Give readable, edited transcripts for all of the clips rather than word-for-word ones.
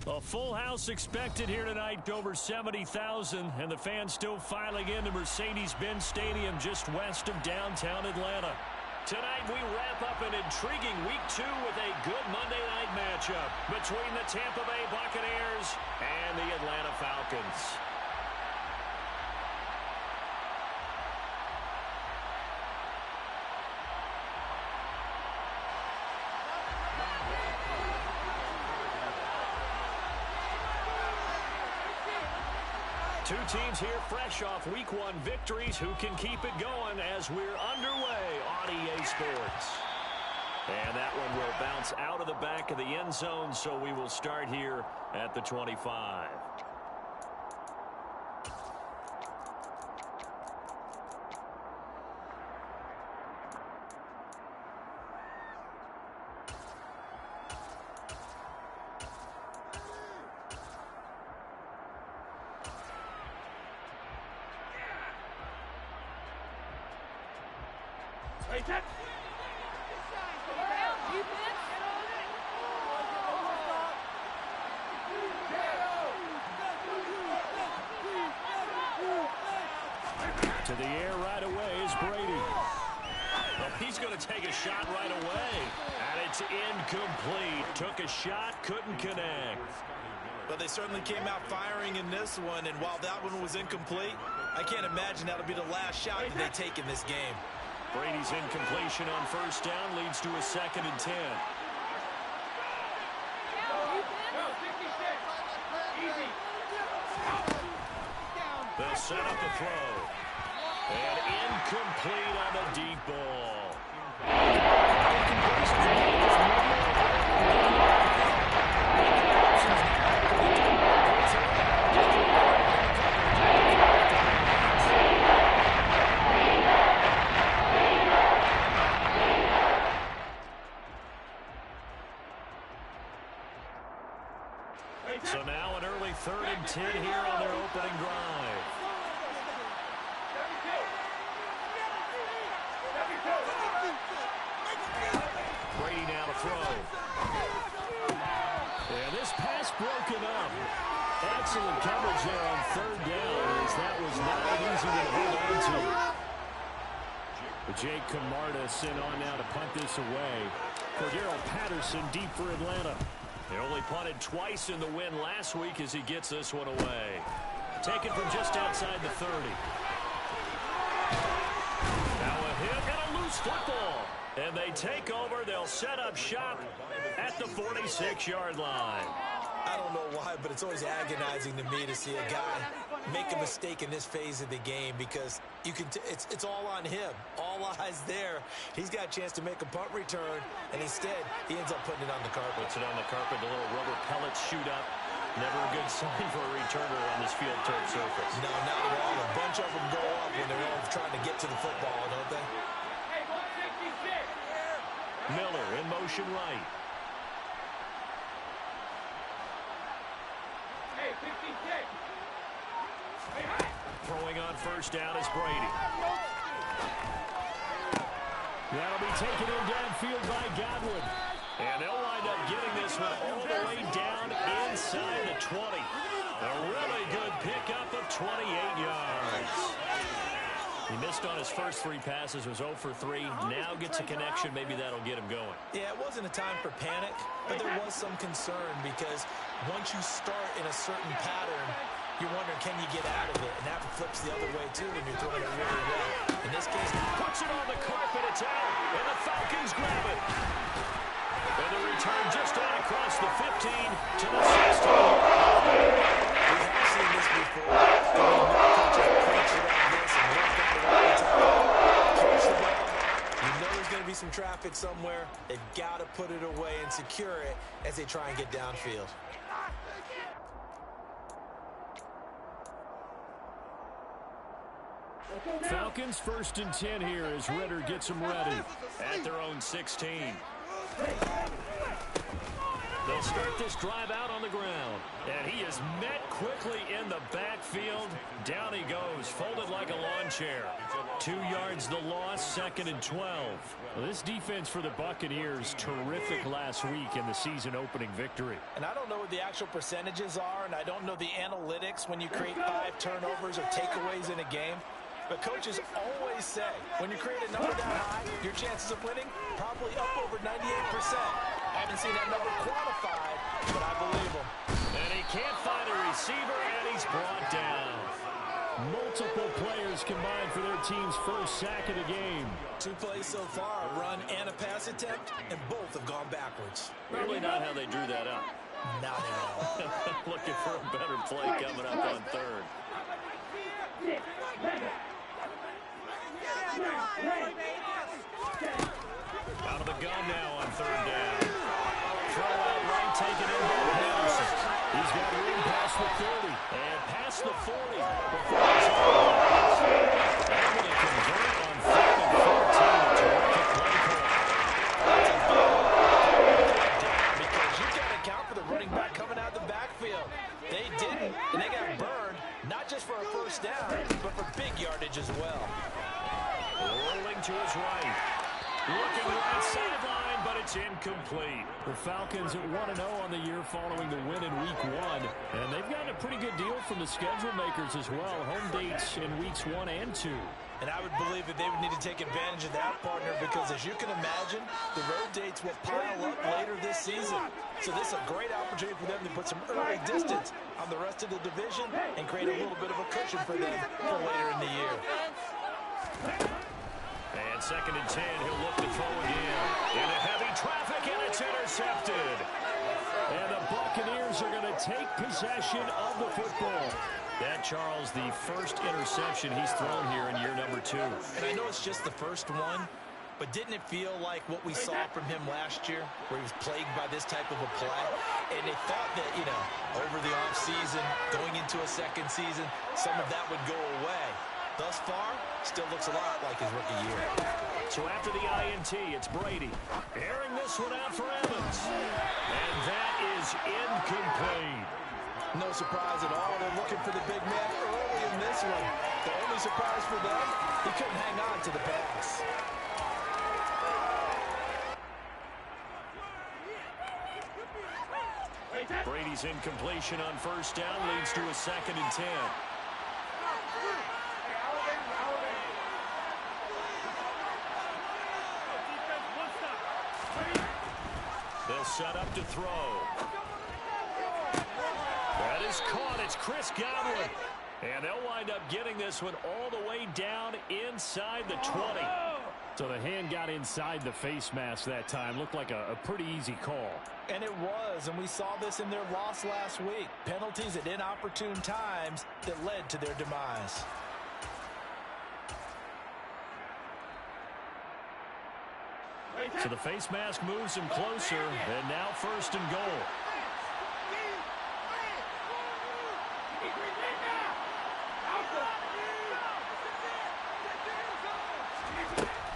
A full house expected here tonight, over 70,000, and the fans still filing into Mercedes-Benz Stadium just west of downtown Atlanta. Tonight we wrap up an intriguing Week 2 with a good Monday night matchup between the Tampa Bay Buccaneers and the Atlanta Falcons. Two teams here fresh off Week 1 victories who can keep it going as we're underway on EA Sports. And that one will bounce out of the back of the end zone, so we will start here at the 25. To the air right away is Brady. Well, he's going to take a shot right away. And it's incomplete. Took a shot, couldn't connect. But they certainly came out firing in this one, and while that one was incomplete, I can't imagine that'll be the last shot that they take in this game. Brady's incompletion on first down leads to a 2nd and 10. They'll set up the throw. And incomplete on the deep ball. So now an early 3rd and 10 here on their opening drive. Brady now to throw. And this pass broken up. Excellent coverage there on 3rd down, as that was not an easy one to hold on to. But Jake Camarda sent on now to punt this away. Cordero Patterson deep for Atlanta. They only punted twice in the win last week as he gets this one away. Taken from just outside the 30. Now a hit and a loose football. And they take over. They'll set up shop at the 46-yard line. I don't know why, but it's always agonizing to me to see a guy make a mistake in this phase of the game, because you can it's all on him. All eyes there. He's got a chance to make a punt return, and instead he ends up putting it on the carpet. Puts it on the carpet. The little rubber pellets shoot up. Never a good sign for a returner on this field turf surface. No, not at all. A bunch of them go up when they're all trying to get to the football, don't they? Miller in motion right. Throwing on first down is Brady. That'll be taken in downfield by Godwin. And they'll wind up getting this one all the way down inside the 20. A really good pickup of 28 yards. He missed on his first 3 passes, was 0 for 3. Now gets a connection. Maybe that'll get him going. Yeah, it wasn't a time for panic, but there was some concern, because once you start in a certain pattern, you're wondering, can you get out of it? And that flips the other way, too, when you're throwing it really well. In this case, puts it on the carpet. It's out, and the Falcons grab it. And the return just on across the 15 to the 16. We have seen this before. You know there's going to be some traffic somewhere. They've got to put it away and secure it as they try and get downfield. Falcons 1st and 10 here as Ritter gets them ready at their own 16. They'll start this drive out on the ground. And he is met quickly in the backfield. Down he goes, folded like a lawn chair. 2 yards the loss, 2nd and 12. Well, this defense for the Buccaneers, terrific last week in the season-opening victory. And I don't know what the actual percentages are, and I don't know the analytics when you create 5 turnovers or takeaways in a game. But coaches always say, when you create a number that high, your chances of winning probably up over 98%. I haven't seen that number quantified, but I believe him. And he can't find a receiver, and he's brought down. Multiple players combined for their team's first sack of the game. 2 plays so far, a run and a pass attempt, and both have gone backwards. Really not how they drew that up. Not at all. Looking for a better play coming up on 3rd. Out of the gun now on 3rd down. Throw out right, taken in by Patterson. He's got room past the 30 and past the 40. Before he's able to convert on 3rd and 14. Terrific play call. Because you've got to account for the running back coming out of the backfield. They didn't, and they got burned, not just for a first down, but for big yardage as well. Rolling to his right. Looking right sideline, but it's incomplete. The Falcons at 1-0 on the year following the win in Week 1. And they've gotten a pretty good deal from the schedule makers as well. Home dates in Weeks 1 and 2. And I would believe that they would need to take advantage of that, partner, because as you can imagine, the road dates will pile up later this season. So this is a great opportunity for them to put some early distance on the rest of the division and create a little bit of a cushion for them for later in the year. And 2nd and 10, he'll look to throw again. Into heavy traffic, and it's intercepted. And the Buccaneers are going to take possession of the football. That, Charles, the first interception he's thrown here in year number 2. And I know it's just the first one, but didn't it feel like what we saw from him last year, where he was plagued by this type of a play? And they thought that, you know, over the offseason, going into a second season, some of that would go away. Thus far, still looks a lot like his rookie year. So after the INT, it's Brady. Airing this one out for Evans. And that is incomplete. No surprise at all. They're looking for the big man early in this one. The only surprise for them, he couldn't hang on to the pass. Brady's incompletion on 1st down leads to a 2nd and 10. They'll set up to throw. That is caught. It's Chris Godwin. And they'll wind up getting this one all the way down inside the 20. So the hand got inside the face mask that time. Looked like a pretty easy call. And it was, and we saw this in their loss last week. Penalties at inopportune times that led to their demise. So the face mask moves him closer, and now 1st and goal.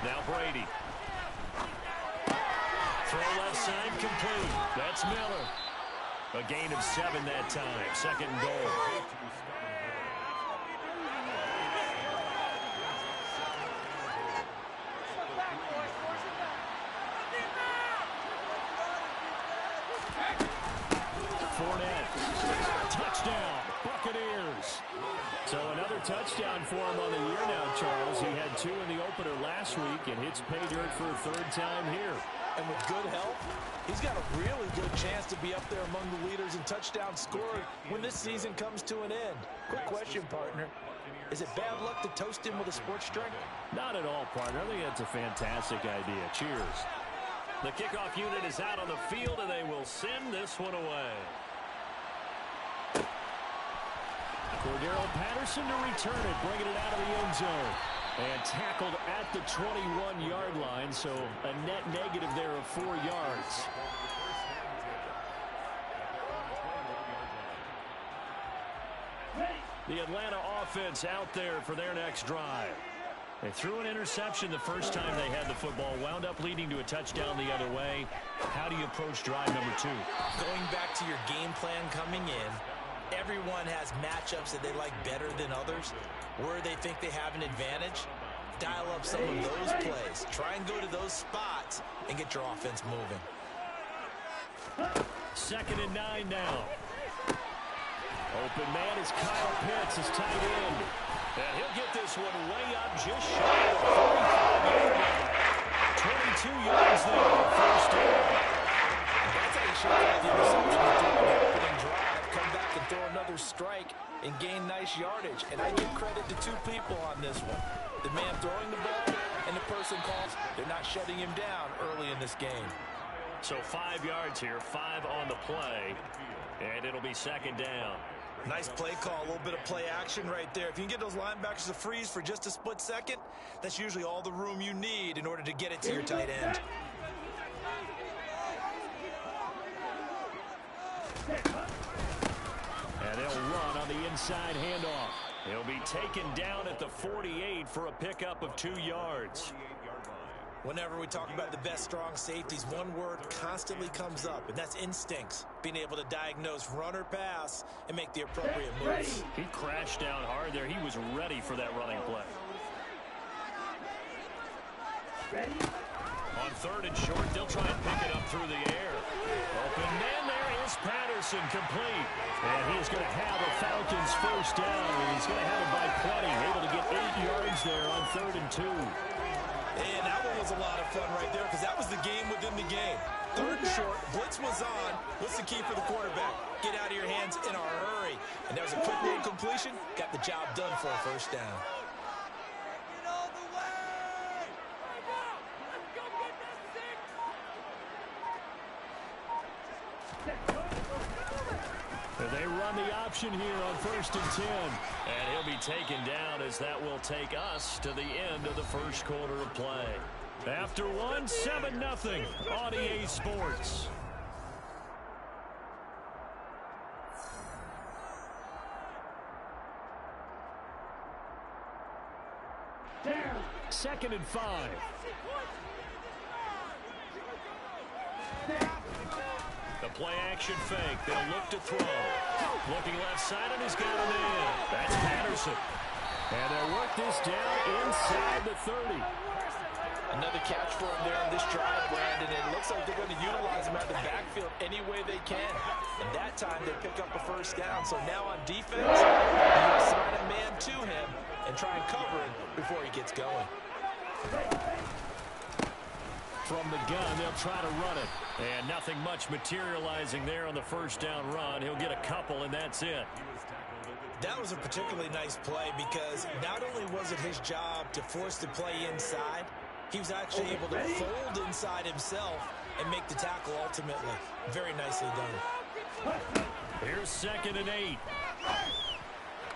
Now Brady. Throw left side complete. That's Miller. A gain of 7 that time. 2nd and goal. Touchdown, Buccaneers. So another touchdown for him on the year now, Charles. He had 2 in the opener last week and hits pay dirt for a 3rd time here. And with good health, he's got a really good chance to be up there among the leaders in touchdowns scored when this season comes to an end. Quick question, partner. Is it bad luck to toast him with a sports drink? Not at all, partner. I think that's a fantastic idea. Cheers. The kickoff unit is out on the field, and they will send this one away. Cordero Patterson to return it, bringing it out of the end zone. And tackled at the 21-yard line, so a net negative there of 4 yards. The Atlanta offense out there for their next drive. They threw an interception the first time they had the football, wound up leading to a touchdown the other way. How do you approach drive number 2? Going back to your game plan coming in, everyone has matchups that they like better than others. Where they think they have an advantage, dial up some of those plays. Try and go to those spots and get your offense moving. 2nd and 9 now. Open man is Kyle Pitts, his tight end. And he'll get this one way up just shy of the 45-yard line. 22 yards there, first down. And that's how you should have the interception in the opening drive. Come back and throw another strike and gain nice yardage. And I give credit to two people on this one. The man throwing the ball and the person calls. They're not shutting him down early in this game. So 5 yards here, 5 on the play. And it'll be 2nd down. Nice play call, a little bit of play action right there. If you can get those linebackers to freeze for just a split second, that's usually all the room you need in order to get it to your tight end. And they'll run on the inside handoff. He'll be taken down at the 48 for a pickup of 2 yards. Whenever we talk about the best strong safeties, one word constantly comes up, and that's instincts. Being able to diagnose run or pass and make the appropriate moves. He crashed down hard there. He was ready for that running play. On 3rd and short, they'll try and pick it up through the air. Open man, there is Patterson, complete. And he is going to have a Falcons first down. And he's going to have it by plenty. Able to get 8 yards there on 3rd and 2. And that one was a lot of fun right there because that was the game within the game. 3rd and short, blitz was on. What's the key for the quarterback? Get out of your hands in a hurry. And there was a quick little completion. Got the job done for a first down. They run the option here on 1st and 10. And he'll be taken down as that will take us to the end of the first quarter of play. After one, 7-0 on EA Sports. Down. 2nd and 5. The play action fake. They'll look to throw. Looking left side, and he's got him in. That's Patterson. And they'll work this down inside the 30. Another catch for him there on this drive, Brandon. It looks like they're going to utilize him out of the backfield any way they can. And that time they pick up a first down. So now on defense, you assign a man to him and try and cover him before he gets going. From the gun, they'll try to run it. And nothing much materializing there on the first down run. He'll get a couple, and that's it. That was a particularly nice play because not only was it his job to force the play inside, he was actually able to fold inside himself and make the tackle ultimately. Very nicely done. Here's 2nd and 8.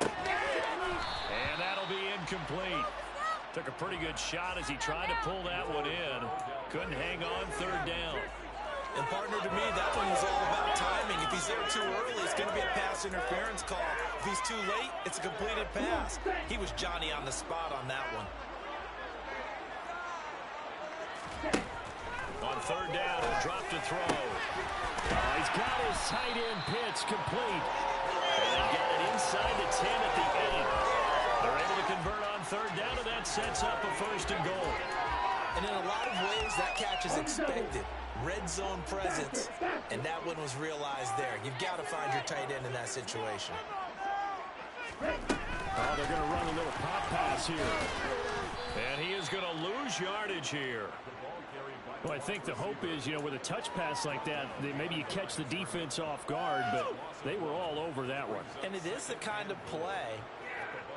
And that'll be incomplete. Took a pretty good shot as he tried to pull that one in. Couldn't hang on 3rd down. And partner, to me, that one was all about timing. If he's there too early, it's going to be a pass interference call. If he's too late, it's a completed pass. He was Johnny on the spot on that one. On 3rd down, he'll drop to throw. He's got his tight end Pitts complete. And they get it inside the 10 at the 8. They're able to convert on 3rd down, and that sets up a 1st and goal. And in a lot of ways, that catch is expected. Red zone presence, and that one was realized there. You've got to find your tight end in that situation. Oh, they're going to run a little pop pass here. And he is going to lose yardage here. Well, I think the hope is, with a touch pass like that, maybe you catch the defense off guard, but they were all over that one. And it is the kind of play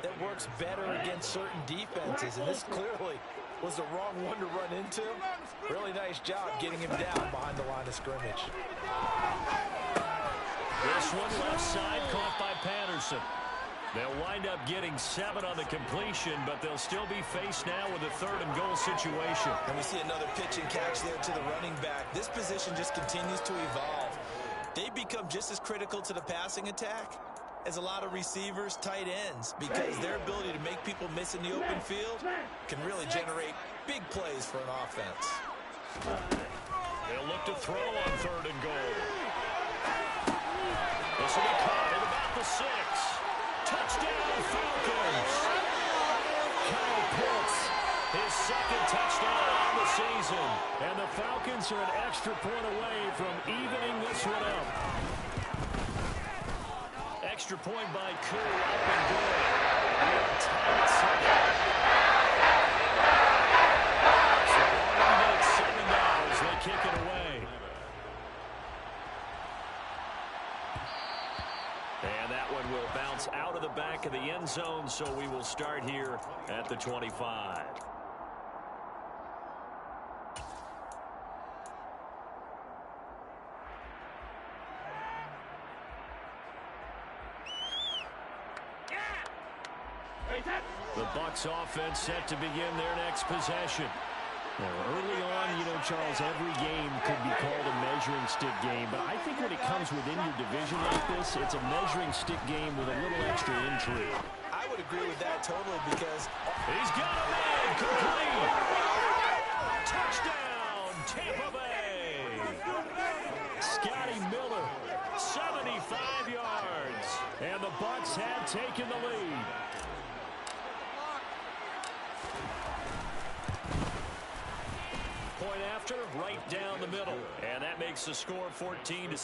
that works better against certain defenses, and this clearly was the wrong one to run into. Really nice job getting him down behind the line of scrimmage. This one left side caught by Patterson. They'll wind up getting 7 on the completion, but they'll still be faced now with a 3rd and goal situation. And we see another pitch and catch there to the running back. This position just continues to evolve. They become just as critical to the passing attack is a lot of receivers, tight ends, because their ability to make people miss in the open field can really generate big plays for an offense. They'll look to throw on 3rd and goal. This will be caught at about the 6. Touchdown, Falcons. Kyle Pitts, his 2nd touchdown on the season. And the Falcons are an extra point away from evening this one up. Extra point by Koo, up and good. We are tied at 7. So only at $7 as they kick it away. And that one will bounce out of the back of the end zone, so we will start here at the 25. The Bucs offense set to begin their next possession. Now, early on, Charles, every game could be called a measuring stick game, but I think when it comes within your division like this, it's a measuring stick game with a little extra intrigue. I would agree with that totally because he's got a man complete. Touchdown, Tampa Bay. Scotty Miller, 75 yards, and the Bucs have taken the lead. Point after, right down the middle. And that makes the score 14-7. 14,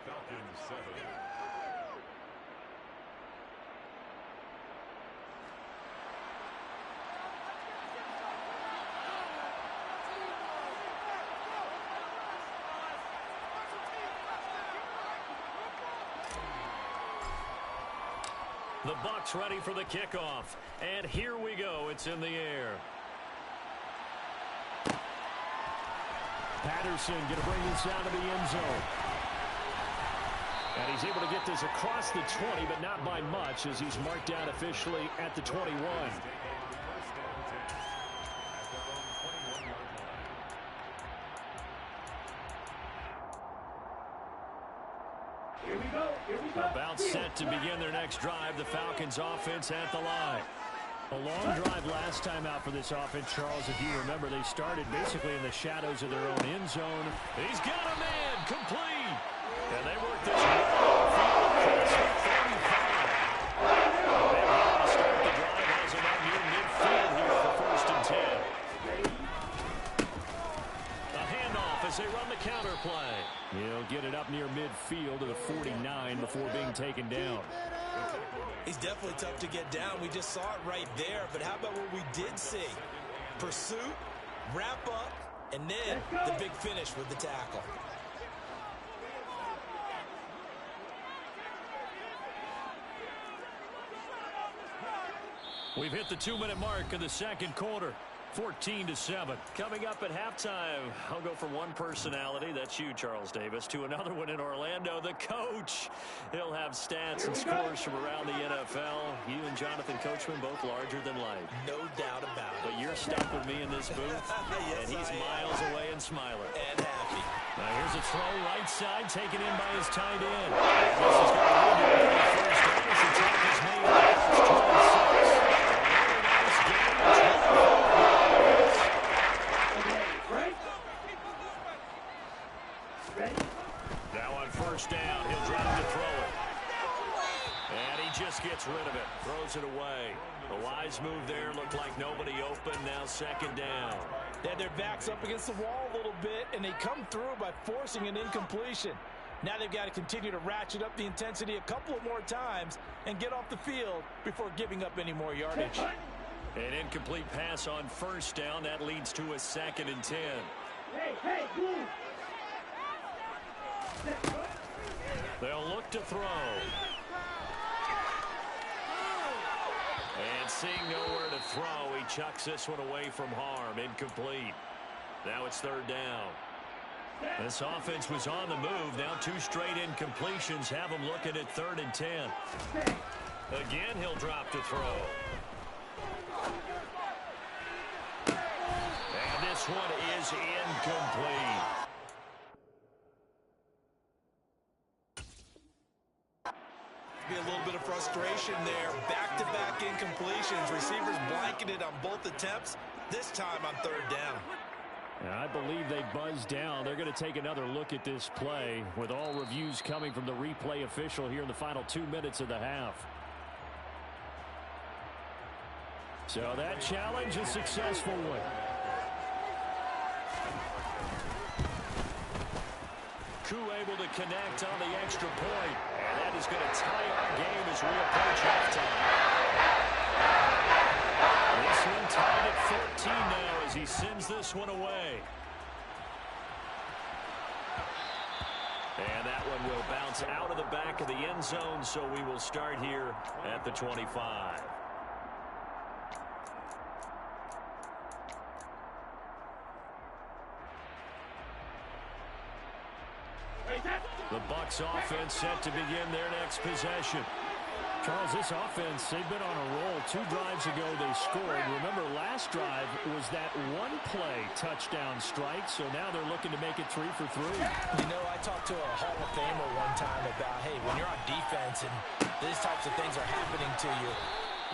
Falcons 7. The Bucs ready for the kickoff. And here we go. It's in the air. Patterson going to bring this out of the end zone. And he's able to get this across the 20, but not by much as he's marked down officially at the 21. About set to begin their next drive. The Falcons offense at the line. A long drive last time out for this offense, Charles. If you remember, they started basically in the shadows of their own end zone. He's got a man complete. And they work this across the 35. They want to start the drive as about near midfield here for 1st and 10. A handoff as they run the counter play. He'll get it up near midfield to the 49 before being taken down. He's definitely tough to get down. We just saw it right there. But how about what we did see? Pursuit, wrap up, and then the big finish with the tackle. We've hit the 2-minute mark of the second quarter. 14-7. Coming up at halftime, I'll go from one personality, that's you, Charles Davis, to another one in Orlando, the coach. He'll have stats and scores from around the NFL. You and Jonathan Coachman both larger than life. No doubt about it. But you're stuck with me in this booth, yes, and he's miles away and smiling. And happy. Now here's a throw right side, taken in by his tight end. This is going to be the first down as the time is made. It's 26. Now on 1st down, he'll drop to throw it. And he just gets rid of it. Throws it away. A wise move there. Looked like nobody open. Now 2nd down. They had their backs up against the wall a little bit, and they come through by forcing an incompletion. Now they've got to continue to ratchet up the intensity a couple of more times and get off the field before giving up any more yardage. An incomplete pass on 1st down. That leads to a 2nd and 10. They'll look to throw. And seeing nowhere to throw, he chucks this one away from harm. Incomplete. Now it's 3rd down. This offense was on the move. Now 2 straight incompletions have him looking at 3rd and 10. Again, he'll drop to throw. And this one is incomplete. be a little bit of frustration there. Back-to-back incompletions. Receivers blanketed on both attempts, this time on third down. I believe they buzzed down. They're going to take another look at this play with all reviews coming from the replay official here in the final 2 minutes of the half. So that challenge, a successful one. Koo able to connect on the extra point. And that is going to tie our game as we approach halftime. This one tied at 14 now as he sends this one away. And that one will bounce out of the back of the end zone, so we will start here at the 25. The Bucs offense set to begin their next possession. Charles, this offense, they've been on a roll. 2 drives ago they scored. Remember, last drive was that one-play touchdown strike, so now they're looking to make it 3 for 3. You know, I talked to a Hall of Famer one time about, hey, when you're on defense and these types of things are happening to you,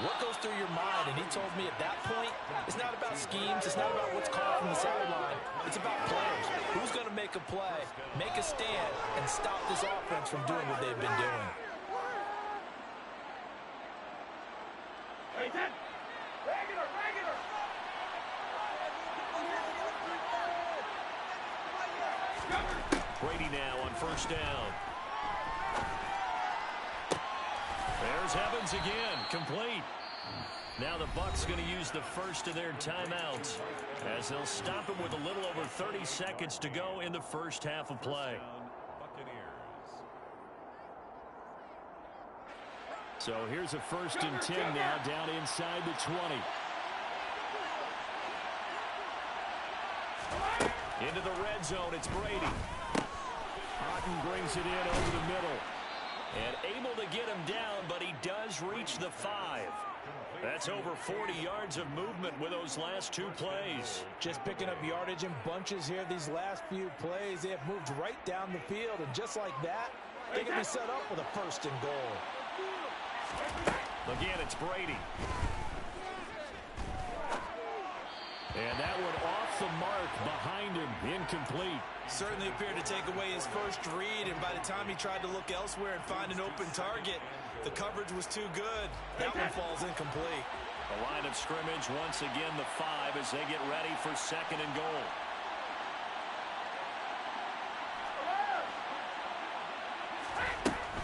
what goes through your mind? And he told me at that point, it's not about schemes. It's not about what's called from the sideline. It's about players. Who's going to make a play, make a stand, and stop this offense from doing what they've been doing? Brady now on first down. There's Evans again, complete. Now the Bucs going to use the first of their timeouts as they'll stop him with a little over 30 seconds to go in the first half of play. So here's a 1st and 10 now down inside the 20. Into the red zone, it's Brady. Otten brings it in over the middle. And able to get him down, but he does reach the 5. That's over 40 yards of movement with those last 2 plays. Just picking up yardage in bunches here these last few plays. They have moved right down the field, and just like that, they can be set up with a 1st and goal. Again, it's Brady. And that one off the mark behind him, incomplete. Certainly appeared to take away his first read, and by the time he tried to look elsewhere and find an open target, the coverage was too good. That one falls incomplete. The line of scrimmage, once again, the 5 as they get ready for 2nd and goal.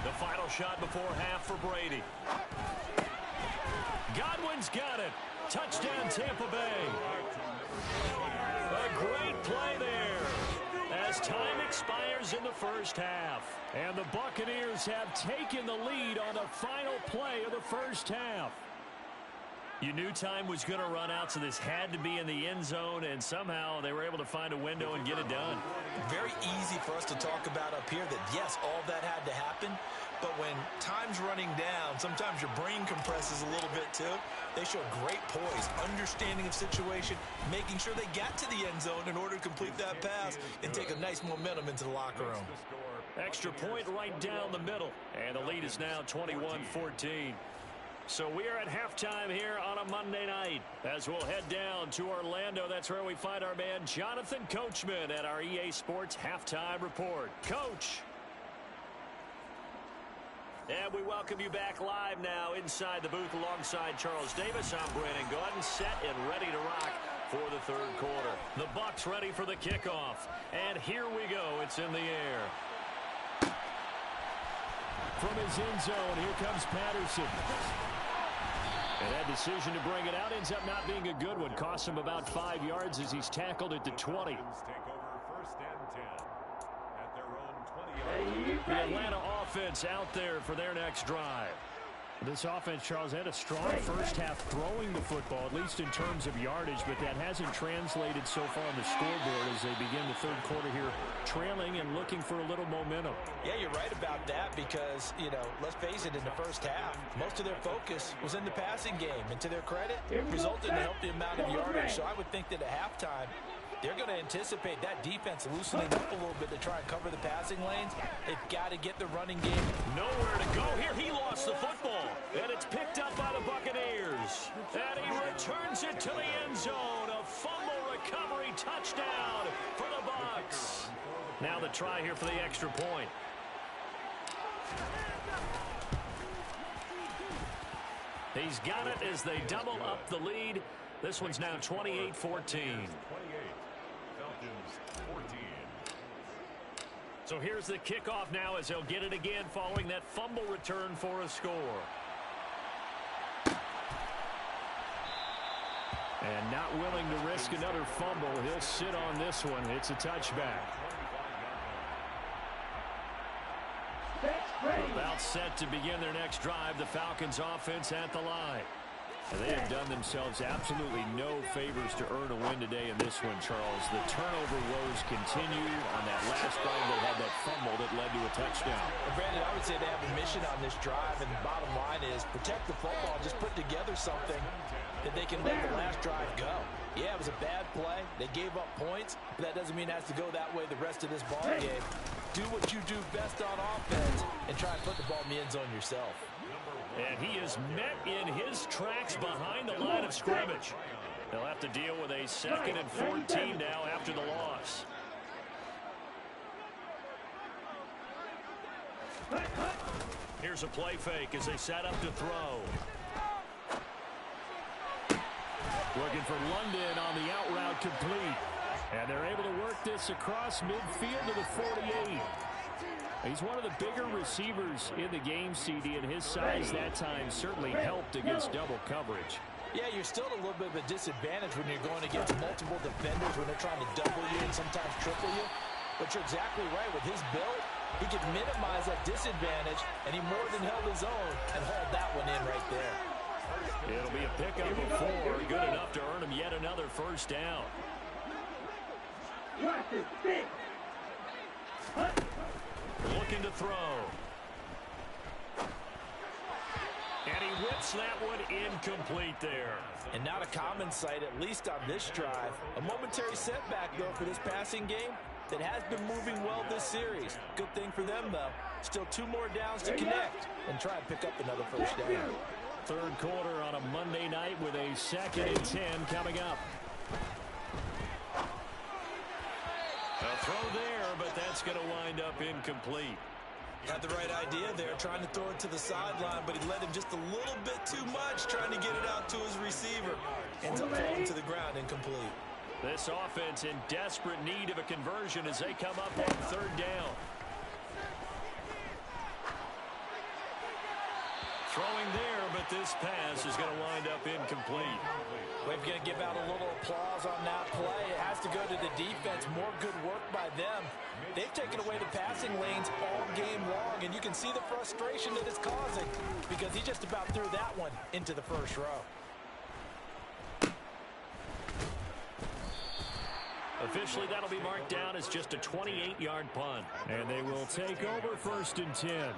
The final shot before half for Brady. Godwin's got it. Touchdown, Tampa Bay. A great play there as time expires in the first half. And the Buccaneers have taken the lead on the final play of the first half. You knew time was going to run out, so this had to be in the end zone, and somehow they were able to find a window and get it done. Very easy for us to talk about up here that, yes, all that had to happen, but when time's running down, sometimes your brain compresses a little bit too. They show great poise, understanding of situation, making sure they got to the end zone in order to complete that pass and take a nice momentum into the locker room. Extra point right down the middle, and the lead is now 21-14. So we are at halftime here on a Monday night as we'll head down to Orlando. That's where we find our man Jonathan Coachman at our EA Sports Halftime Report. Coach. And we welcome you back live now inside the booth alongside Charles Davis. I'm Brandon Gaudin, set and ready to rock for the third quarter. The Bucs ready for the kickoff. And here we go. It's in the air. From his end zone, here comes Patterson. And that decision to bring it out ends up not being a good one. Costs him about 5 yards as he's tackled at the 20. The Atlanta offense out there for their next drive. This offense, Charles, had a strong first half throwing the football, at least in terms of yardage, but that hasn't translated so far on the scoreboard as they begin the third quarter here, trailing and looking for a little momentum. Yeah, you're right about that because, you know, let's face it, in the first half, most of their focus was in the passing game. And to their credit, it resulted in a healthy amount of yardage. So I would think that at halftime, They're going to anticipate that defense loosening up a little bit to try and cover the passing lanes. They've got to get the running game. Nowhere to go here. He lost the football. And it's picked up by the Buccaneers. And he returns it to the end zone. A fumble recovery touchdown for the Bucs. Now the try here for the extra point. He's got it as they double up the lead. This one's now 28-14. 28. Falcons 14. So here's the kickoff now as they'll get it again following that fumble return for a score. And not willing to risk another fumble. He'll sit on this one. It's a touchback. About set to begin their next drive. The Falcons offense at the line. They have done themselves absolutely no favors to earn a win today in this one, Charles. The turnover woes continue. On that last drive, they had that fumble that led to a touchdown. Well, Brandon, I would say they have a mission on this drive, and the bottom line is protect the football. Just put together something that they can let the last drive go. Yeah, it was a bad play. They gave up points, but that doesn't mean it has to go that way the rest of this ball game. Do what you do best on offense and try and put the ball in the end zone yourself. And he is met in his tracks behind the line of scrimmage. They'll have to deal with a 2nd and 14 now after the loss. Here's a play fake as they set up to throw. Looking for London on the out route complete. And they're able to work this across midfield to the 48. He's one of the bigger receivers in the game, CD, and his size that time certainly helped against double coverage. Yeah, you're still at a little bit of a disadvantage when you're going against multiple defenders when they're trying to double you and sometimes triple you. But you're exactly right. With his build, he could minimize that disadvantage, and he more than held his own and hauled that one in right there. It'll be a pickup of 4, good enough to earn him yet another first down. Looking to throw. And he whips that one incomplete there. And not a common sight, at least on this drive. A momentary setback, though, for this passing game that has been moving well this series. Good thing for them, though. Still 2 more downs to connect and try and pick up another first down. Third quarter on a Monday night with a 2nd and 10 coming up. A throw there, but that's going to wind up incomplete. Had the right idea there, trying to throw it to the sideline, but he led him just a little bit too much, trying to get it out to his receiver. Ends up falling to the ground, incomplete. This offense in desperate need of a conversion as they come up on 3rd down. Throwing there, but this pass is going to wind up incomplete. We're going to give out a little applause on that play. It has to go to the defense. More good work by them. They've taken away the passing lanes all game long, and you can see the frustration that it's causing because he just about threw that one into the first row. Officially, that'll be marked down as just a 28-yard punt. And they will take over 1st and 10.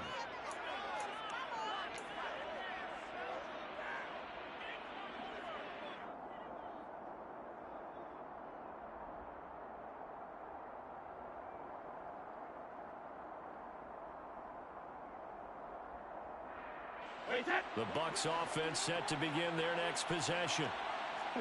The Bucs offense set to begin their next possession.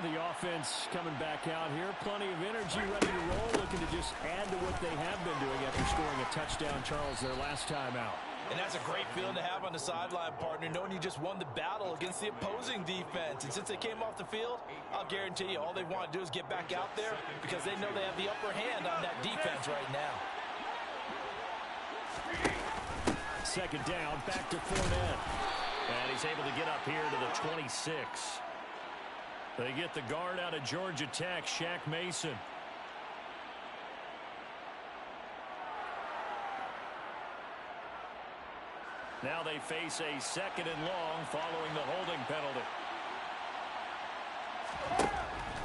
The offense coming back out here. Plenty of energy, ready to roll, looking to just add to what they have been doing after scoring a touchdown, Charles, their last time out. And that's a great feeling to have on the sideline, partner, knowing you just won the battle against the opposing defense. And since they came off the field, I'll guarantee you all they want to do is get back out there because they know they have the upper hand on that defense right now. 2nd down, back to Fournette. And he's able to get up here to the 26. They get the guard out of Georgia Tech, Shaq Mason. Now they face a 2nd and long following the holding penalty.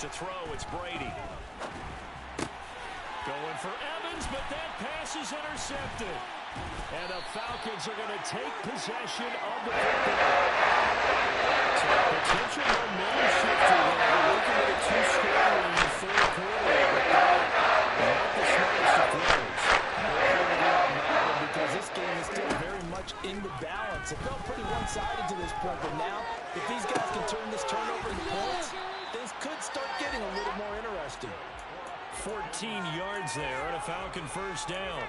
To throw, it's Brady. Going for Evans, but that pass is intercepted. And the Falcons are going to take possession of the football. So potential momentum shifter there. Looking at a 2-score in the 3rd quarter. 14 yards there and a Falcon first down.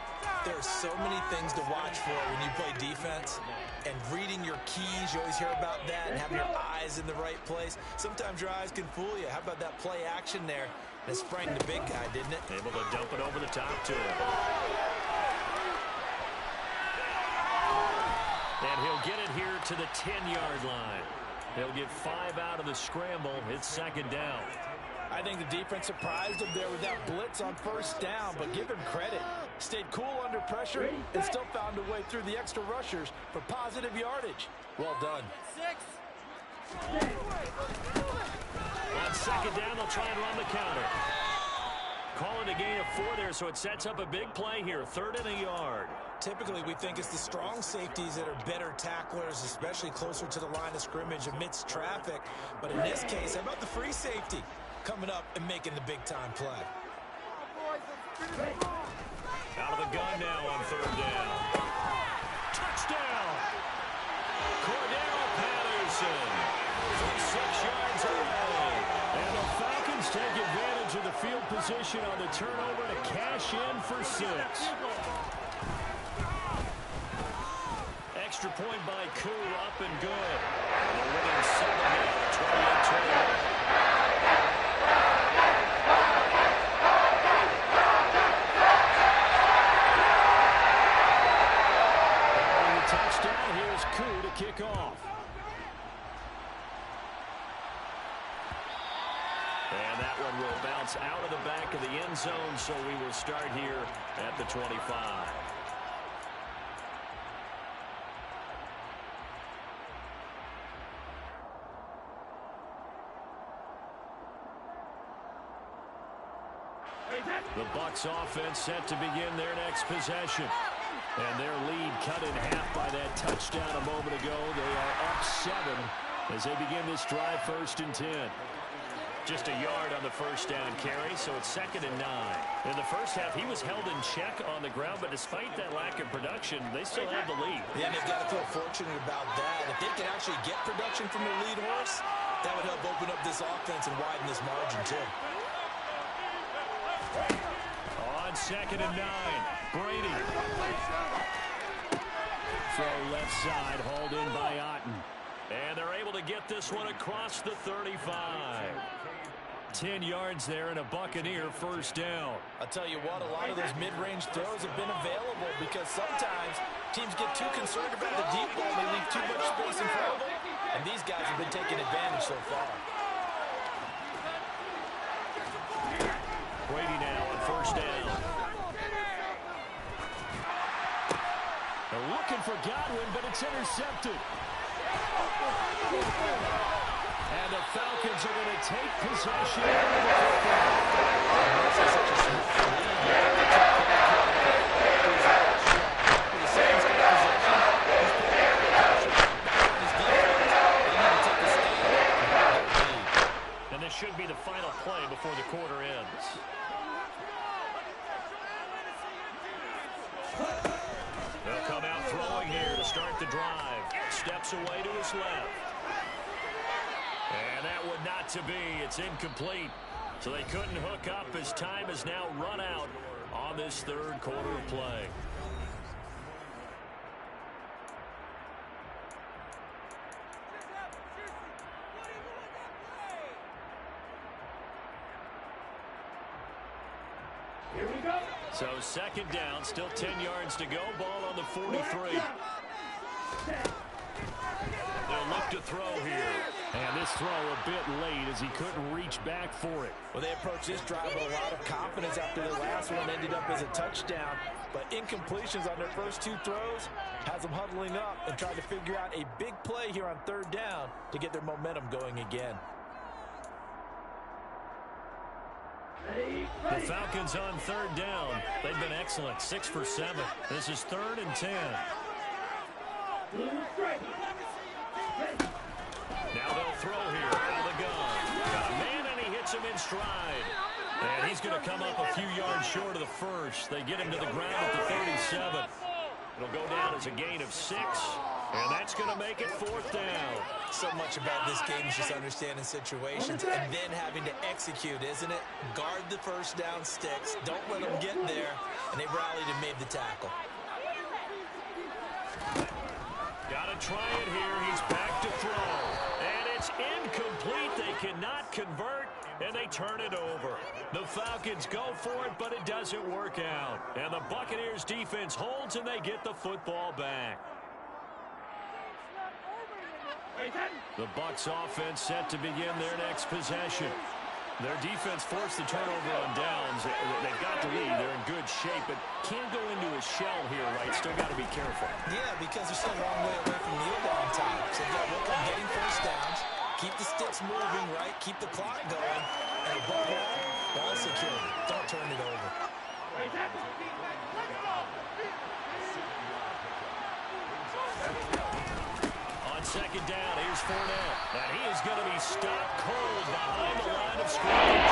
There are so many things to watch for when you play defense. And reading your keys, you always hear about that, and having your eyes in the right place. Sometimes your eyes can fool you. How about that play action there? And it sprang the big guy, didn't it? Able to dump it over the top to him. And he'll get it here to the 10-yard line. He'll get 5 out of the scramble. It's second down. I think the defense surprised him there with that blitz on first down, but give him credit. Stayed cool under pressure and still found a way through the extra rushers for positive yardage. Well done. On second down, they'll try and run the counter. Call it a gain of 4 there, so it sets up a big play here. 3rd and a yard. Typically, we think it's the strong safeties that are better tacklers, especially closer to the line of scrimmage amidst traffic. But in this case, how about the free safety coming up and making the big-time play? Out of the gun now on 3rd down. Touchdown! Cordell Patterson from 6 yards away. And the Falcons take advantage of the field position on the turnover to cash in for 6. Extra point by Koo, up and good. And they're winning 7 now, 28-21. Touchdown, here's Koo to kick off. And that one will bounce out of the back of the end zone, so we will start here at the 25. The Bucs offense set to begin their next possession. And their lead cut in half by that touchdown a moment ago. They are up 7 as they begin this drive, 1st and 10. Just a yard on the first down carry, so it's 2nd and 9. In the first half, he was held in check on the ground, but despite that lack of production, they still have the lead. Yeah, they've got to feel fortunate about that. If they can actually get production from their lead horse, that would help open up this offense and widen this margin, too. On 2nd and 9, Brady. Throw left side, hauled in by Otten. And they're able to get this one across the 35. 10 yards there and a Buccaneer first down. I'll tell you what, a lot of those mid-range throws have been available because sometimes teams get too concerned about the deep ball and they leave too much space in front of them. And these guys have been taking advantage so far. Brady now on first down. They're looking for Godwin, but it's intercepted. And the Falcons are going to take possession. And this should be the final play before the quarter ends. They'll come out throwing here to start the drive. Steps away to his left. And that would not to be. It's incomplete. So they couldn't hook up as time has now run out on this 3rd quarter of play. Here we go. So 2nd down, still 10 yards to go. Ball on the 43. They'll look to throw here. And this throw a bit late as he couldn't reach back for it. Well, they approached this drive with a lot of confidence after their last one ended up as a touchdown. But incompletions on their first 2 throws has them huddling up and trying to figure out a big play here on 3rd down to get their momentum going again. The Falcons on 3rd down. They've been excellent, 6 for 7. This is 3rd and 10. Now they'll throw here out of the gun. Got a man and he hits him in stride. And he's going to come up a few yards short of the first. They get him to the ground at the 37. It'll go down as a gain of 6. And that's going to make it 4th down. So much about this game is just understanding situations and then having to execute, isn't it? Guard the first down sticks. Don't let them get there. And they rallied and made the tackle. Got to try it here. He's back to throw. And it's incomplete. They cannot convert, and they turn it over. The Falcons go for it, but it doesn't work out. And the Buccaneers defense holds, and they get the football back. The Bucs offense set to begin their next possession. Their defense forced the turnover on downs. They've got the lead. They're in good shape, but can't go into a shell here, right? Still got to be careful. Yeah, because they're still a long way away from kneel down time. So they've got to work on getting first downs, keep the sticks moving, right? Keep the clock going. And above all, ball security. Don't turn it over. On 2nd down, here's Fournette. And he is going to be stopped cold behind the line of scrimmage.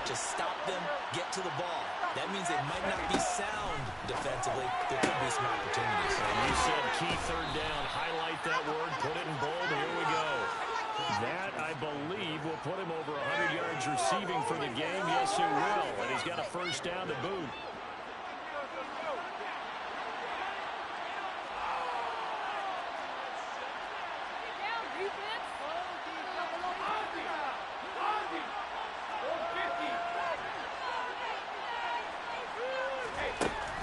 Just stop them, get to the ball. That means they might not be sound defensively. There could be some opportunities. And you said key 3rd down. Highlight that word. Put it in bold. Here we go. That, I believe, will put him over 100 yards receiving for the game. Yes, it will. And he's got a first down to boot.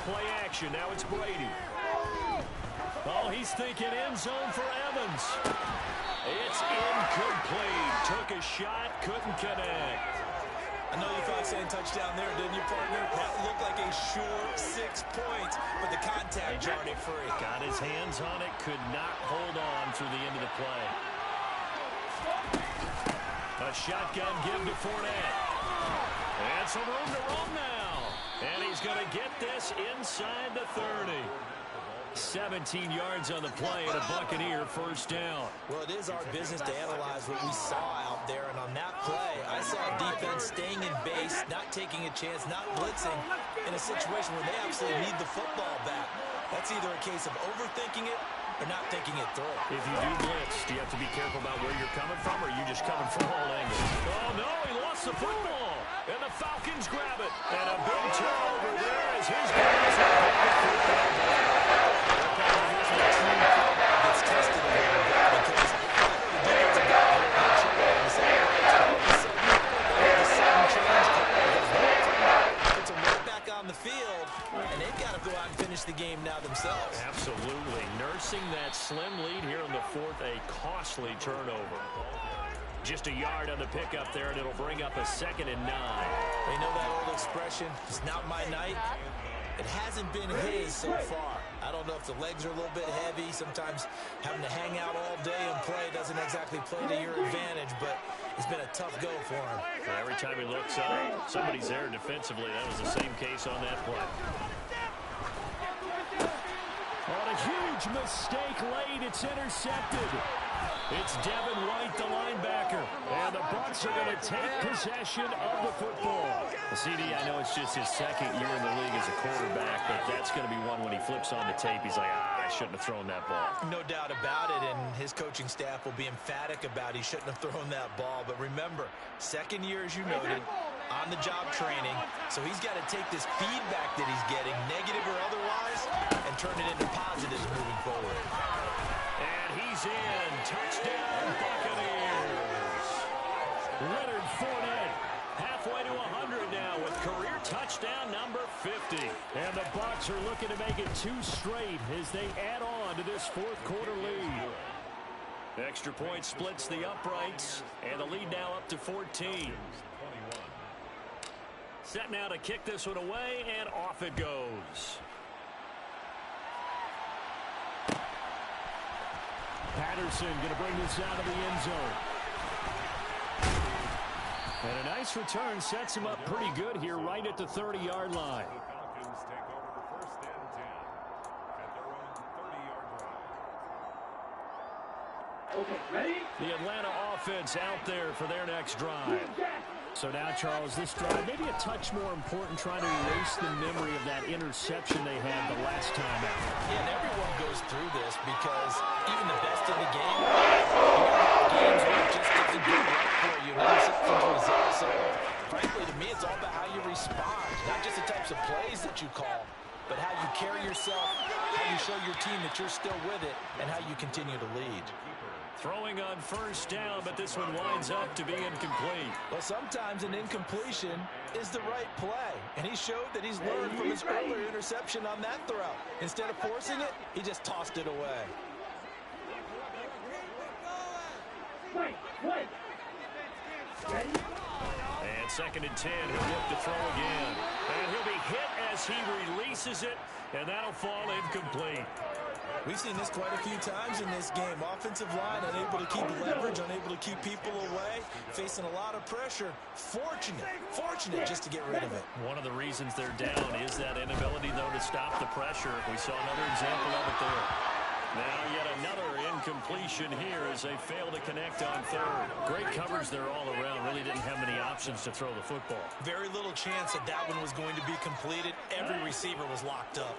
Play action. Now it's Brady. Oh, he's thinking end zone for Evans. It's incomplete. Took a shot, couldn't connect. I know you thought saying touchdown there, didn't you, partner? That looked like a sure 6 points, but the contact jarred it free. Got his hands on it, could not hold on through the end of the play. A shotgun give to Fournette. And some room to roam now. And he's going to get this inside the 30. 17 yards on the play and a Buccaneer first down. Well, it is our business to analyze what we saw out there, and on that play, I saw defense staying in base, not taking a chance, not blitzing in a situation where they absolutely need the football back. That's either a case of overthinking it or not thinking it through. If you do blitz, do you have to be careful about where you're coming from, or are you just coming from all angles? Oh, no, he lost the football, and the Falcons grab it. And a big turnover there as his guys are gets tested a little bit because the defensive guy puts him right back on the field, and they've got to go out and finish the game now themselves. Absolutely. Nursing that slim lead here in the 4th, a costly turnover. Just a yard on the pickup there, and it'll bring up a 2nd and 9. They know that old expression, it's not my night. It hasn't been his so far. I don't know if the legs are a little bit heavy. Sometimes having to hang out all day and play doesn't exactly play to your advantage, but it's been a tough go for him. And every time he looks up, somebody's there defensively. That was the same case on that play. On a huge mistake late, it's intercepted. It's Devin White, the linebacker. And the Bucs are going to take possession of the football. CD, I know it's just his 2nd year in the league as a quarterback, but that's going to be one when he flips on the tape. He's like, I shouldn't have thrown that ball. No doubt about it, and his coaching staff will be emphatic about he shouldn't have thrown that ball. But remember, 2nd year, as you noted, on-the-job training. So he's got to take this feedback that he's getting, negative or otherwise, and turn it into positives moving forward. And he's in. Touchdown, Buccaneers. Leonard Fournette halfway to 100 now with career touchdown number 50. And the Bucs are looking to make it 2 straight as they add on to this 4th quarter lead. Extra point splits the uprights, and the lead now up to 14. Set now to kick this one away, and off it goes. Patterson going to bring this out of the end zone. And a nice return sets him up pretty good here right at the 30-yard line. The Atlanta offense out there for their next drive. So now, Charles, this drive maybe a touch more important, trying to erase the memory of that interception they had the last time out. Yeah, and everyone goes through this because even the best in the game, you got games where it just doesn't go right for you. Interceptions result. So, frankly, to me, it's all about how you respond, not just the types of plays that you call, but how you carry yourself, how you show your team that you're still with it, and how you continue to lead. Throwing on first down, but this one winds up to be incomplete. Well, sometimes an incompletion is the right play, and he showed that he's learned from his earlier interception on that throw. Instead of forcing it, he just tossed it away. And 2nd and 10, he'll look to throw again. And he'll be hit as he releases it, and that'll fall incomplete. We've seen this quite a few times in this game. Offensive line unable to keep leverage, unable to keep people away, facing a lot of pressure. Fortunate just to get rid of it. One of the reasons they're down is that inability, though, to stop the pressure. We saw another example of it there. Now yet another incompletion here as they fail to connect on third. Great coverage there all around. Really didn't have many options to throw the football. Very little chance that that one was going to be completed. Every receiver was locked up.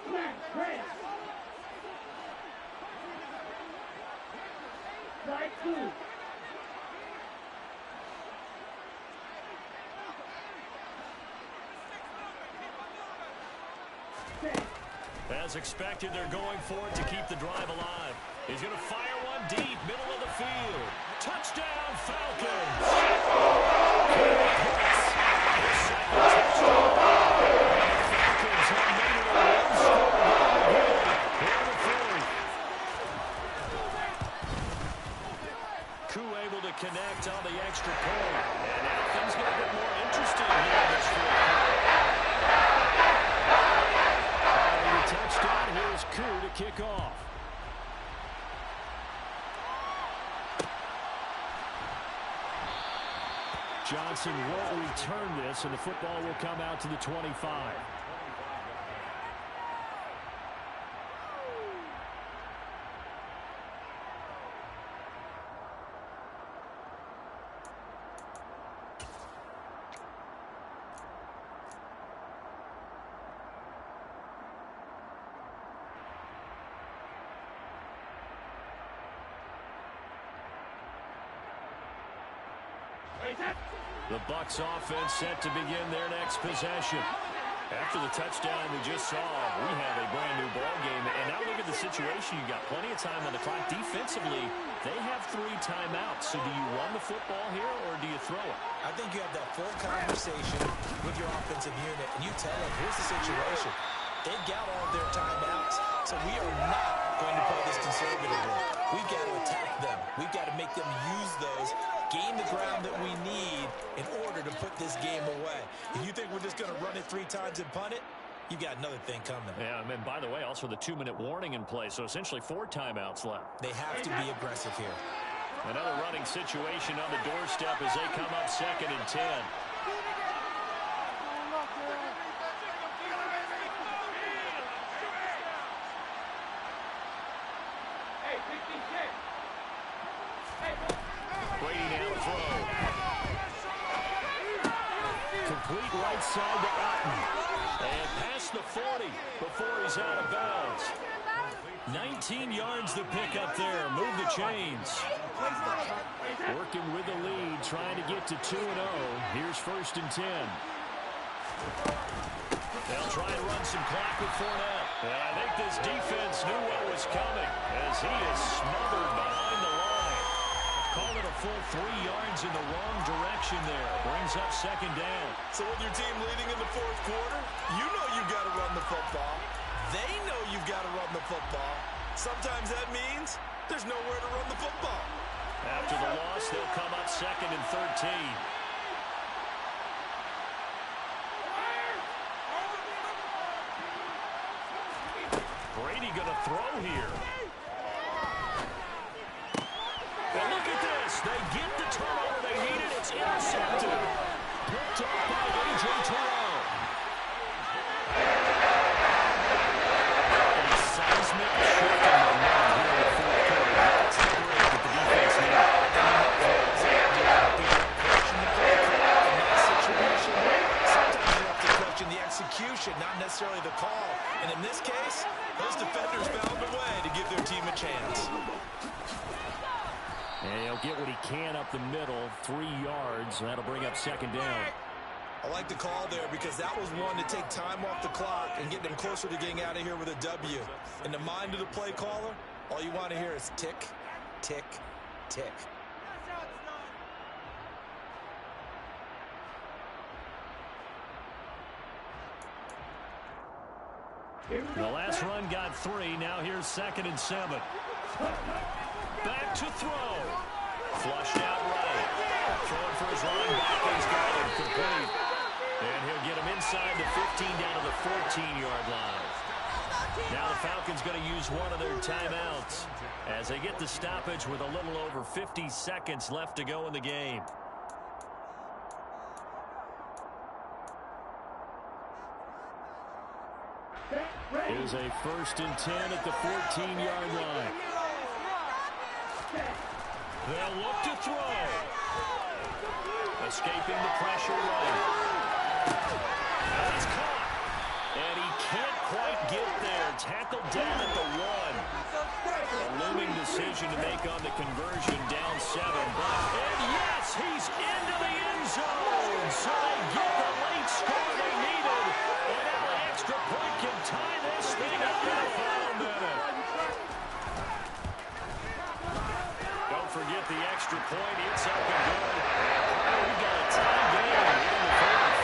As expected, they're going for it to keep the drive alive. He's going to fire one deep, middle of the field. Touchdown, Falcons! Falcons have made it a one-score ball game here in the fourth. Koo able to connect on the extra point. And now things get a bit more interesting here in this fourth quarter. Touchdown. Here's Koo to kick off. Johnson won't return this, and the football will come out to the 25. The Bucs offense set to begin their next possession. After the touchdown we just saw, we have a brand new ball game. And now look at the situation. You got plenty of time on the clock. Defensively, they have 3 timeouts. So do you run the football here or do you throw it? I think you have that full conversation with your offensive unit, and you tell them, here's the situation. They've got all of their timeouts, so we are not going to play this conservatively. We've got to attack them. We've got to make them use those, gain the ground that we need in order to put this game away. If you think we're just going to run it 3 times and punt it, you've got another thing coming. Yeah, and by the way, also the 2-minute warning in play, so essentially 4 timeouts left. They have to be aggressive here. Another running situation on the doorstep as they come up 2nd and 10. Brady now to throw. Complete right side to Otten. And past the 40 before he's out of bounds. 19 yards to pick up there. Move the chains. Working with the lead, trying to get to 2-0. Here's 1st and 10. They'll try and run some clock with Fournette. And I think this defense knew what was coming as he is smothered behind the line. Call it a full 3 yards in the wrong direction there. Brings up 2nd down. So with your team leading in the 4th quarter, you know you've got to run the football. They know you've got to run the football. Sometimes that means there's nowhere to run the football. After the loss, they'll come up 2nd and 13. Brady going to throw here. And look at this. They get the turnover they needed. It's intercepted. Picked off by A.J. Terrell. A seismic shift in momentum here in the 4th quarter. That's the break that the defense execution, not necessarily the call. And in this case, those defenders found a way to give their team a chance. And he'll get what he can up the middle, 3 yards. That'll bring up second down. I like the call there because that was one to take time off the clock and get them closer to getting out of here with a W. In the mind of the play caller, all you want to hear is tick, tick, tick. The last run got 3. Now here's 2nd and 7. Back to throw. Flushed out right. Throwing for his line back. He's got him complete. And he'll get him inside the 15 down to the 14-yard line. Now the Falcons going to use one of their timeouts as they get the stoppage with a little over 50 seconds left to go in the game. Here's a 1st and 10 at the 14-yard line. They'll look to throw. Escaping the pressure right. And he's caught. And he can't quite get there. Tackled down at the 1. A looming decision to make on the conversion, down 7. And yes, he's into the end zone. So they get the late score they needed. And now an extra point can tie this thing up in the final minute. Don't forget the extra point. It's up and good. We got a tie game in the 4th.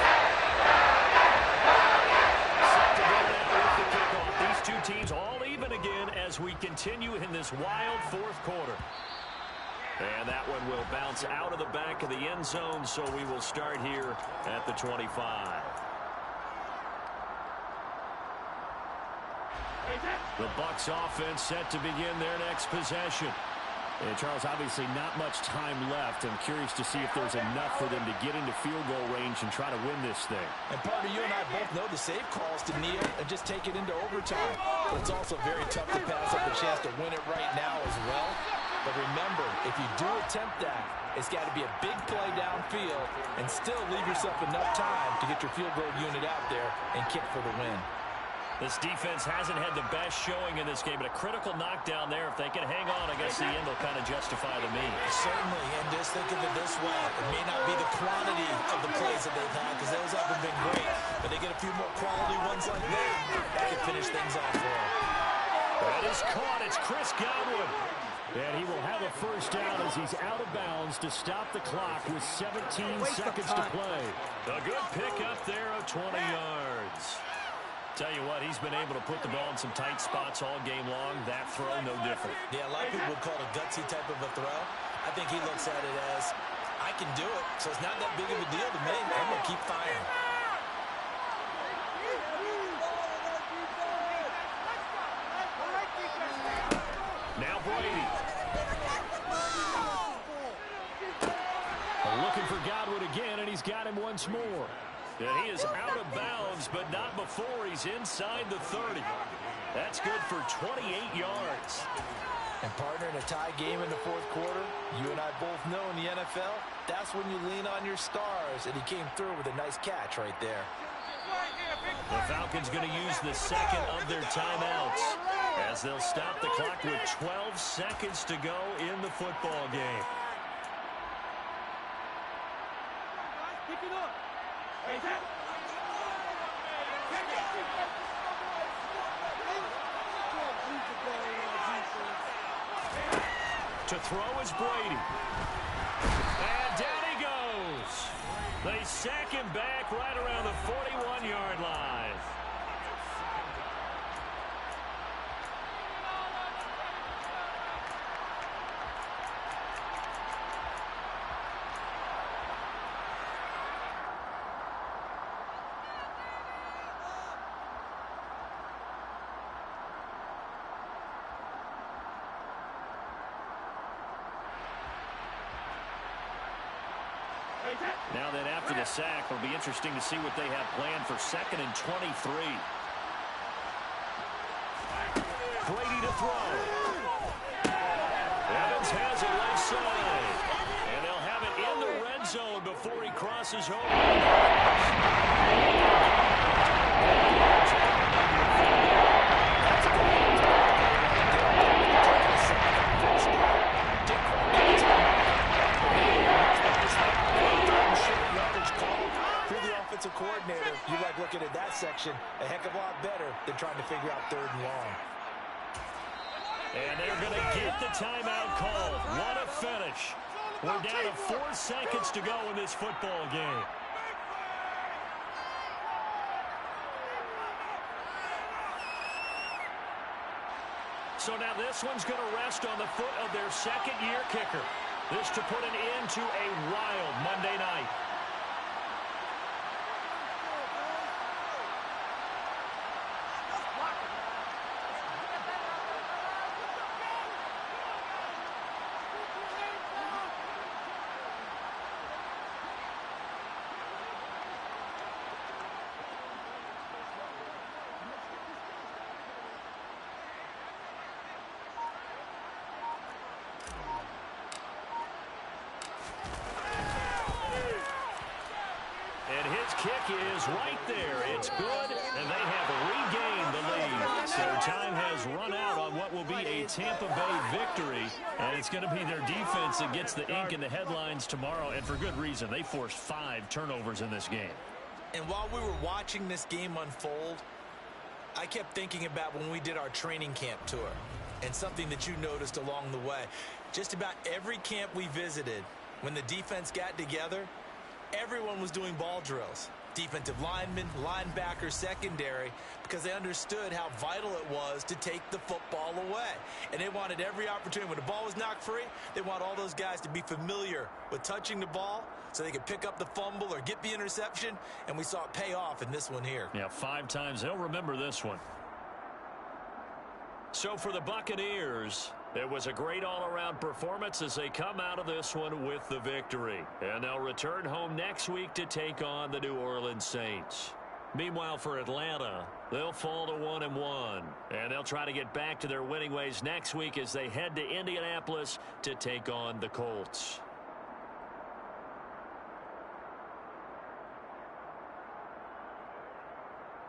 Set to go now with the kickoff. These two teams all even again as we continue in this wild 4th quarter. And that one will bounce out of the back of the end zone, so we will start here at the 25. The Bucs offense set to begin their next possession. And Charles, obviously not much time left. I'm curious to see if there's enough for them to get into field goal range and try to win this thing. And partner, you and I both know the save calls to kneel and just take it into overtime. But it's also very tough to pass up the chance to win it right now as well. But remember, if you do attempt that, it's got to be a big play downfield and still leave yourself enough time to get your field goal unit out there and kick for the win. This defense hasn't had the best showing in this game, but a critical knockdown there. If they can hang on, I guess the end will kind of justify the means. Certainly, and just think of it this way. It may not be the quantity of the plays that they've had because those haven't been great, but they get a few more quality ones like that can finish things off for them. That is caught. It's Chris Godwin. And he will have a first down as he's out of bounds to stop the clock with 17 seconds to play. A good pick up there of 20 yards. Tell you what, he's been able to put the ball in some tight spots all game long. That throw, no different. Yeah, a lot of people would call it a gutsy type of a throw. I think he looks at it as, I can do it, so it's not that big of a deal to me. I'm going to keep firing. Now Brady. Looking for Godwin again, and he's got him once more. And he is out of bounds, but not before he's inside the 30. That's good for 28 yards. And partner, in a tie game in the 4th quarter, you and I both know in the NFL, that's when you lean on your stars, and he came through with a nice catch right there. The Falcons going to use the 2nd of their timeouts as they'll stop the clock with 12 seconds to go in the football game. Pick it up. To throw is Brady. And down he goes. They sack him back right around the 41-yard line. Now then, after the sack, it'll be interesting to see what they have planned for 2nd and 23. Brady to throw. Evans has it left side. And they'll have it in the red zone before he crosses over. pass section a heck of a lot better than trying to figure out 3rd and long. And they're going to get the timeout called. What a finish. We're down to 4 seconds to go in this football game. So now this one's going to rest on the foot of their second-year kicker. This to put an end to a wild Monday night. Kick is right there. It's good, and they have regained the lead. So time has run out on what will be a Tampa Bay victory, and it's going to be their defense that gets the ink in the headlines tomorrow, and for good reason. They forced 5 turnovers in this game. And while we were watching this game unfold, I kept thinking about when we did our training camp tour and something that you noticed along the way. Just about every camp we visited, when the defense got together, everyone was doing ball drills. Defensive linemen, linebackers, secondary, because they understood how vital it was to take the football away. And they wanted every opportunity. When the ball was knocked free, they want all those guys to be familiar with touching the ball so they could pick up the fumble or get the interception. And we saw it pay off in this one here. Yeah, 5 times. They'll remember this one. So for the Buccaneers, it was a great all-around performance as they come out of this one with the victory. And they'll return home next week to take on the New Orleans Saints. Meanwhile, for Atlanta, they'll fall to 1-1. And they'll try to get back to their winning ways next week as they head to Indianapolis to take on the Colts.